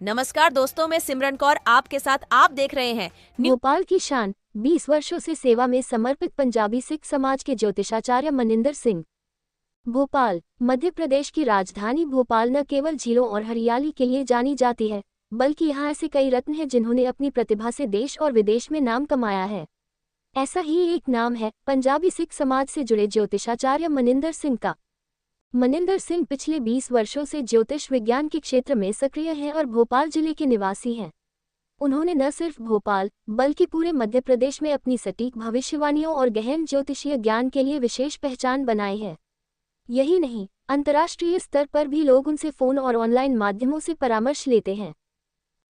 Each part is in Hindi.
नमस्कार दोस्तों, मैं सिमरन कौर आपके साथ। आप देख रहे हैं भोपाल की शान। 20 वर्षों से सेवा में समर्पित पंजाबी सिख समाज के ज्योतिषाचार्य मनिंदर सिंह। भोपाल मध्य प्रदेश की राजधानी भोपाल न केवल झीलों और हरियाली के लिए जानी जाती है, बल्कि यहाँ ऐसे कई रत्न हैं जिन्होंने अपनी प्रतिभा से देश और विदेश में नाम कमाया है। ऐसा ही एक नाम है पंजाबी सिख समाज से जुड़े ज्योतिषाचार्य मनिंदर सिंह का। मनिंदर सिंह पिछले 20 वर्षों से ज्योतिष विज्ञान के क्षेत्र में सक्रिय हैं और भोपाल जिले के निवासी हैं। उन्होंने न सिर्फ भोपाल बल्कि पूरे मध्य प्रदेश में अपनी सटीक भविष्यवाणियों और गहन ज्योतिषीय ज्ञान के लिए विशेष पहचान बनाई है। यही नहीं, अंतर्राष्ट्रीय स्तर पर भी लोग उनसे फोन और ऑनलाइन माध्यमों से परामर्श लेते हैं।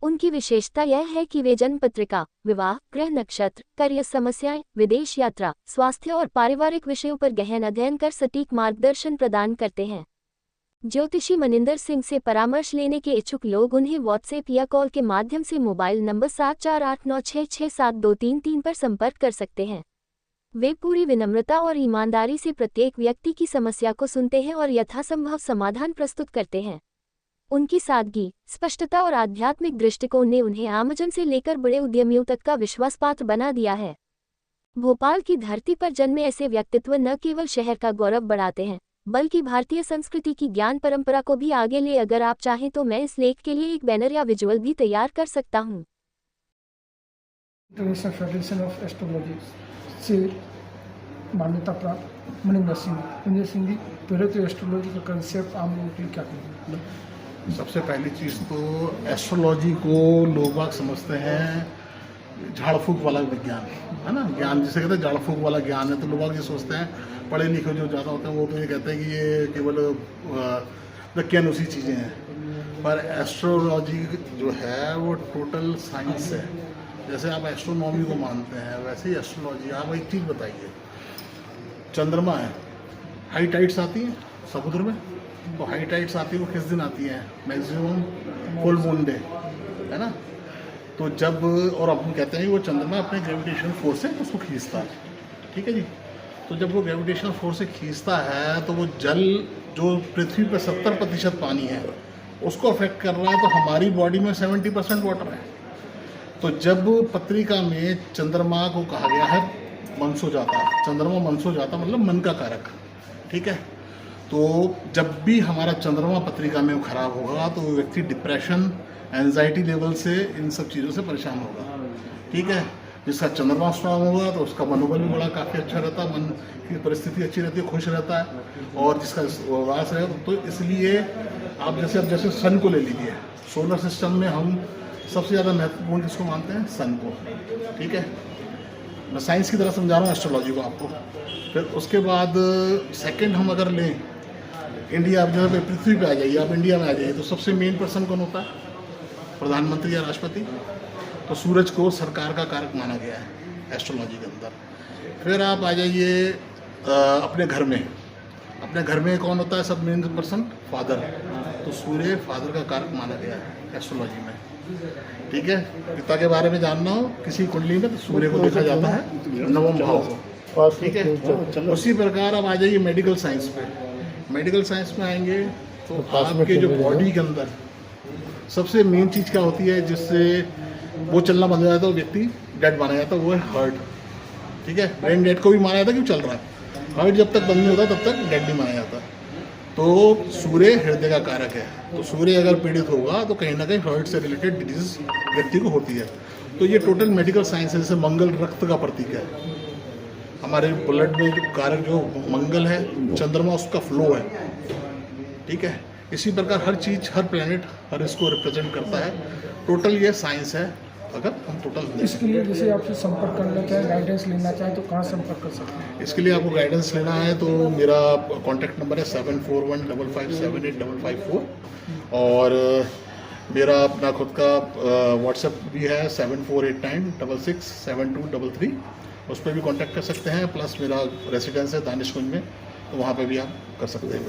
उनकी विशेषता यह है कि वे जन्म पत्रिका, विवाह, ग्रह नक्षत्र, करियर समस्याएं, विदेश यात्रा, स्वास्थ्य और पारिवारिक विषयों पर गहन अध्ययन कर सटीक मार्गदर्शन प्रदान करते हैं। ज्योतिषी मनिंदर सिंह से परामर्श लेने के इच्छुक लोग उन्हें व्हाट्सएप या कॉल के माध्यम से मोबाइल नंबर 7489667233 पर संपर्क कर सकते हैं। वे पूरी विनम्रता और ईमानदारी से प्रत्येक व्यक्ति की समस्या को सुनते हैं और यथासंभव समाधान प्रस्तुत करते हैं। उनकी सादगी, स्पष्टता और आध्यात्मिक दृष्टिकोण ने उन्हें आमजन से लेकर बड़े उद्यमियों तक का विश्वासपात्र बना दिया है। भोपाल की धरती पर जन्मे ऐसे व्यक्तित्व न केवल शहर का गौरव बढ़ाते हैं, बल्कि भारतीय संस्कृति की ज्ञान परंपरा को भी आगे ले। अगर आप चाहें तो मैं इस लेख के लिए एक बैनर या विजुअल भी तैयार कर सकता हूं। इंटरनेशनल फेडरेशन ऑफ एस्ट्रोलॉजी से मान्यता प्राप्त मनिंदर सिंह जी, पहले तो एस्ट्रोलॉजी का कंसेप्ट आम लोगों के लिए क्या कहेंगे? सबसे पहली चीज़ तो एस्ट्रोलॉजी को लोग बाग समझते हैं झाड़ फूक वाला विज्ञान, है ना। ज्ञान जिसे कहते हैं झाड़ फूक वाला ज्ञान है। तो लोग बाग ये सोचते हैं, पढ़े लिखे जो ज़्यादा होते हैं वो तो ये कहते हैं कि ये केवल विज्ञानुसी चीज़ें हैं। पर एस्ट्रोलॉजी जो है वो टोटल साइंस है। जैसे आप एस्ट्रोनॉमी को मानते हैं, वैसे ही एस्ट्रोलॉजी। आप एक चीज़ बताइए, चंद्रमा है, हाई टाइड्स आती हैं समुद्र में, तो हाई टाइड्स आती है वो किस दिन आती हैं? मैक्सिमम फुल मून डे, है ना। तो जब और अपन कहते हैं कि वो चंद्रमा अपने ग्रेविटेशनल फोर्स से उसको खींचता है, ठीक है जी। तो जब वो ग्रेविटेशनल फोर्स से खींचता है तो वो जल जो पृथ्वी पर 70% पानी है उसको अफेक्ट कर रहा है, तो हमारी बॉडी में 70% वाटर है। तो जब पत्रिका में चंद्रमा को कहा गया है मनसो जाता, चंद्रमा मनसो जाता मतलब मन का कारक, ठीक है। तो जब भी हमारा चंद्रमा पत्रिका में खराब होगा तो वो व्यक्ति डिप्रेशन, एंजाइटी लेवल से, इन सब चीज़ों से परेशान होगा, ठीक है। जिसका चंद्रमा स्ट्रांग होगा तो उसका मनोबल भी बड़ा काफ़ी अच्छा रहता है, मन की परिस्थिति अच्छी रहती है, खुश रहता है। और जिसका वास है तो इसलिए आप जैसे सन को ले लीजिए, सोलर सिस्टम में हम सबसे ज़्यादा महत्वपूर्ण किसको मानते हैं? सन को, ठीक है। मैं साइंस की तरह समझा रहा हूँ एस्ट्रोलॉजी को आपको। फिर उसके बाद सेकंड हम अगर लें इंडिया, आप जब पृथ्वी पे आ जाइए, आप इंडिया में आ जाइए, तो सबसे मेन पर्सन कौन होता है? प्रधानमंत्री या राष्ट्रपति। तो सूरज को सरकार का कारक माना गया है एस्ट्रोलॉजी के अंदर। फिर आप आ जाइए अपने घर में, अपने घर में कौन होता है सब मेन पर्सन? फादर। तो सूर्य फादर का कारक माना गया है एस्ट्रोलॉजी में, ठीक है। पिता के बारे में जानना हो किसी कुंडली में तो सूर्य को देखा जाता है नवम भाव को, ठीक है। उसी प्रकार आप आ जाइए मेडिकल साइंस पे। मेडिकल साइंस में आएंगे तो आपके जो बॉडी के अंदर सबसे मेन चीज़ क्या होती है जिससे वो चलना बंद हो जाता है, वो व्यक्ति डेड माना जाता है, वो है हार्ट, ठीक है। ब्रेन डेड को भी माना जाता है, क्यों चल रहा है, हार्ट जब तक बंद नहीं होता तब तक डेड नहीं माना जाता। तो सूर्य हृदय का कारक है। तो सूर्य अगर पीड़ित होगा तो कहीं ना कहीं हार्ट से रिलेटेड डिजीज व्यक्ति को होती है। तो ये टोटल मेडिकल साइंस है। जैसे मंगल रक्त का प्रतीक है, हमारे ब्लड में जो कारक जो मंगल है, चंद्रमा उसका फ्लो है, ठीक है। इसी प्रकार हर चीज़, हर प्लेनेट हर इसको रिप्रेजेंट करता है। टोटल ये साइंस है। अगर हम टोटल इसके लिए जैसे आपसे संपर्क करना चाहें, गाइडेंस लेना चाहें तो कहाँ संपर्क कर सकते हैं? इसके लिए आपको गाइडेंस लेना है तो मेरा कॉन्टैक्ट नंबर है 7415578554 और मेरा अपना खुद का व्हाट्सएप भी है 7489667233। उस पर भी कांटेक्ट कर सकते हैं। प्लस मेरा रेसिडेंस है दानिशकुंज में, तो वहाँ पे भी आप कर सकते हैं।